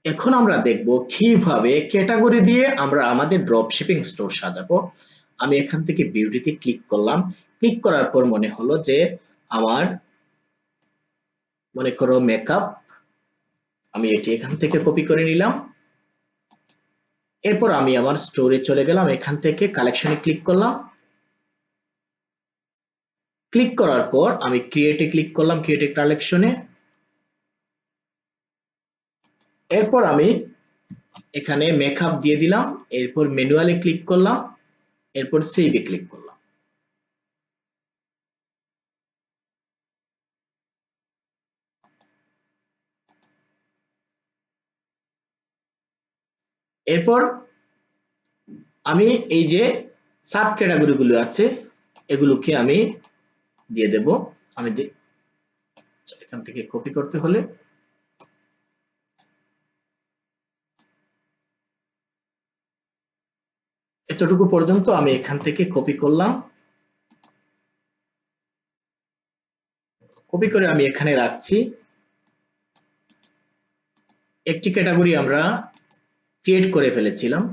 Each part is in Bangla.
এখন আমরা দেখব কিভাবে ক্যাটাগরি দিয়ে আমরা আমাদের ড্রপ শিপিং স্টোর সাজাবো। আমি এখান থেকে বিউটিতে ক্লিক করলাম। ক্লিক করার পর মনে হলো যে আমার মনে করো মেকআপ, আমি এটি এখান থেকে কপি করে নিলাম। এরপর আমি আমার স্টোরে চলে গেলাম, এখান থেকে কালেকশনে ক্লিক করলাম। ক্লিক করার পর আমি ক্রিয়েটে ক্লিক করলাম, ক্রিয়েটে কালেকশনে। এরপর আমি এখানে মেকআপ দিয়ে দিলাম, এরপর ম্যানুয়ালে ক্লিক করলাম, এরপর সেভে ক্লিক করলাম। এরপর আমি এই যে সাব ক্যাটাগরি গুলো আছে এগুলোকে আমি দিয়ে দেব। আমি এখান থেকে কপি করতে হলে এতটুকু পর্যন্ত আমি এখান থেকে কপি করলাম। কপি করে আমি এখানে রাখছি। একটি ক্যাটাগরি আমরা ক্রিয়েট করে ফেলেছিলাম,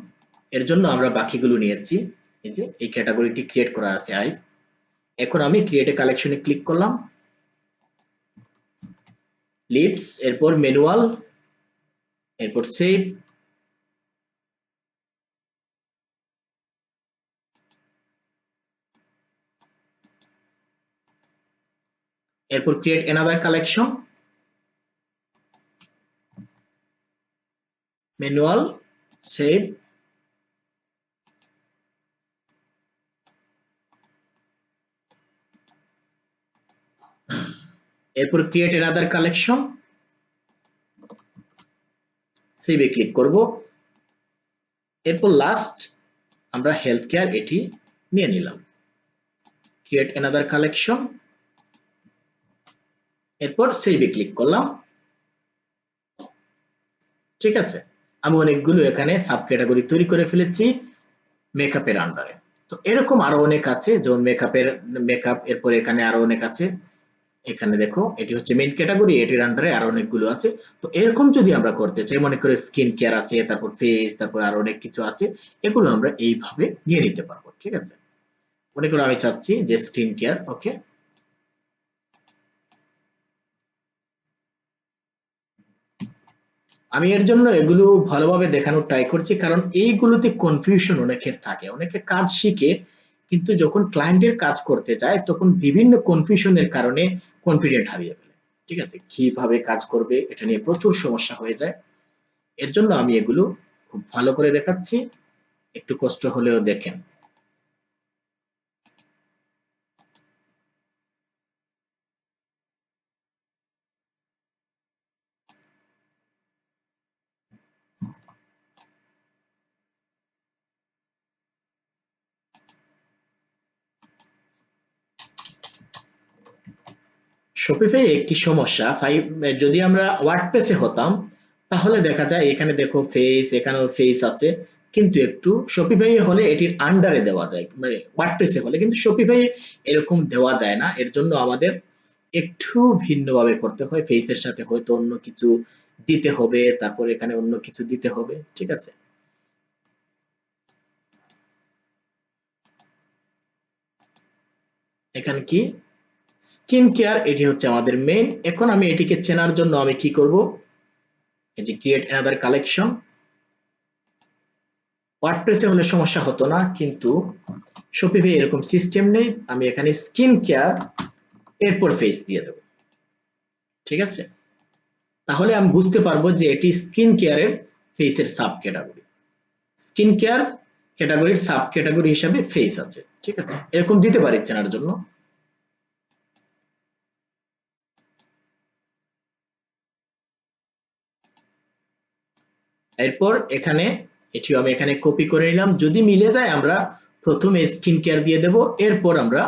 এর জন্য আমরা বাকিগুলো নিয়েছি। এই যে এই ক্যাটাগরিটি ক্রিয়েট করা আছে আইফ। এখন আমি ক্রিয়েট কালেকশনে ক্লিক করলাম, লিপস, এরপর ম্যানুয়াল, এরপর সেভ। এরপর create another collection, manual, save. এরপর ক্রিয়েট অ্যানাদার কালেকশন, সেভে ক্লিক করব। এরপর লাস্ট আমরা হেলথ কেয়ার এটি নিয়ে নিলাম, ক্রিয়েট অ্যানাদার কালেকশন, এরপর সেভে ক্লিক করলাম। ঠিক আছে, আমি অনেকগুলো এখানে সাব ক্যাটাগরি তৈরি করে ফেলেছি মেকআপের আন্ডারে। তো এরকম আরো অনেক আছে, যেমন মেকআপ, এরপর এখানে আরো অনেক আছে। এখানে দেখো এটি হচ্ছে মেইন ক্যাটাগরি, এটির আন্ডারে আরো অনেকগুলো আছে। তো এরকম যদি আমরা করতে চাই, মনে করে স্কিন কেয়ার আছে, তারপর ফেস, তারপর আরো অনেক কিছু আছে, এগুলো আমরা এইভাবে নিয়ে নিতে পারবো। ঠিক আছে, মনে করো আমি চাচ্ছি যে স্কিন কেয়ার, ওকে। আমি এর জন্য এগুলো ভালোভাবে দেখানোর ট্রাই করছি, কারণ এইগুলোতে কনফিউশন অনেকের থাকে। অনেকে কাজ শিখে কিন্তু যখন ক্লায়েন্টের কাজ করতে যায় তখন বিভিন্ন কনফিউশনের কারণে কনফিডেন্ট হারিয়ে ফেলে। ঠিক আছে, কিভাবে কাজ করবে এটা নিয়ে প্রচুর সমস্যা হয়ে যায়। এর জন্য আমি এগুলো খুব ভালো করে দেখাচ্ছি, একটু কষ্ট হলেও দেখেন। শপিফাই একটি সমস্যা, যদি আমরা ওয়ার্ডপ্রেসে হতাম তাহলে দেখা যায় এখানে দেখো ফেস, এখানেও ফেস আছে, কিন্তু একটু শপিফাই হলে এটির আন্ডারে দেওয়া যায়, মানে ওয়ার্ডপ্রেসে হলে, কিন্তু শপিফাই এরকম দেওয়া যায় না। এর জন্য আমাদের একটু ভিন্নভাবে করতে হয়, ফেসের সাথে হয়তো অন্য কিছু দিতে হবে, তারপর এখানে অন্য কিছু দিতে হবে। ঠিক আছে, এখানে কি স্কিন কেয়ার, এটি হচ্ছে আমাদের মেইন। এখন আমি এটিকে চেনার জন্য আমি কি করব, এই যে ক্রিয়েট অ্যানাদার কালেকশন। ওয়ার্ডপ্রেসে হলে সমস্যা হতো না, কিন্তু শপিফাই এরকম সিস্টেম নেই। আমি এখানে স্কিন কেয়ার, এরপর ফেস দিয়ে দেব। ঠিক আছে, তাহলে আমি বুঝতে পারবো যে এটি স্কিন কেয়ারের ফেসের সাব ক্যাটাগরি। স্কিন কেয়ার ক্যাটাগরির সাব ক্যাটাগরি হিসাবে ফেস আছে। ঠিক আছে, এরকম দিতে পারি চেনার জন্য। এরপর এখানে এটিও আমি এখানে কপি করে নিলাম। যদি মিলে যায় আমরা প্রথমে স্কিন কেয়ার দিয়ে দেব, এরপর আমরা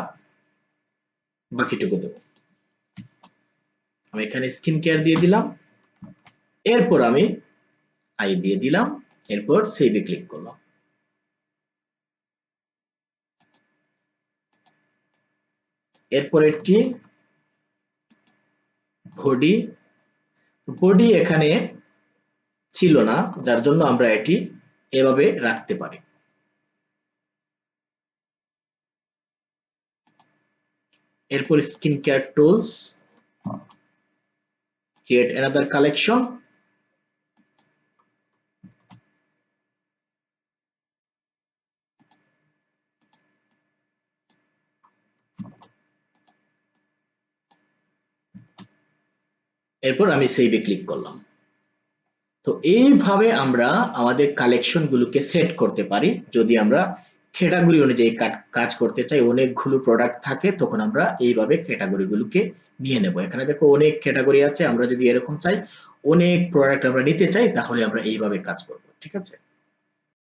বাকিটুকু দেব। আমি এখানে স্কিন কেয়ার দিয়ে দিলাম, এরপর আমি আই দিয়ে দিলাম, এরপর সেভে ক্লিক করলাম। এরপর একটি বডি, বডি এখানে ছিল না, যার জন্য আমরা এটি এভাবে রাখতে পারি। এরপর skin care tools, create another collection. এরপর আমি সেভে ক্লিক করলাম। তো এইভাবে আমরা আমাদের কালেকশন গুলোকে সেট করতে পারি। যদি আমরা ক্যাটাগরি অনুযায়ী কাজ করতে চাই, অনেকগুলো প্রোডাক্ট থাকে, তখন আমরা এইভাবে ক্যাটাগরি গুলোকে নিয়ে নেব। এখানে দেখো অনেক ক্যাটাগরি আছে, আমরা যদি এরকম চাই অনেক প্রোডাক্ট আমরা নিতে চাই, তাহলে আমরা এইভাবে কাজ করব। ঠিক আছে।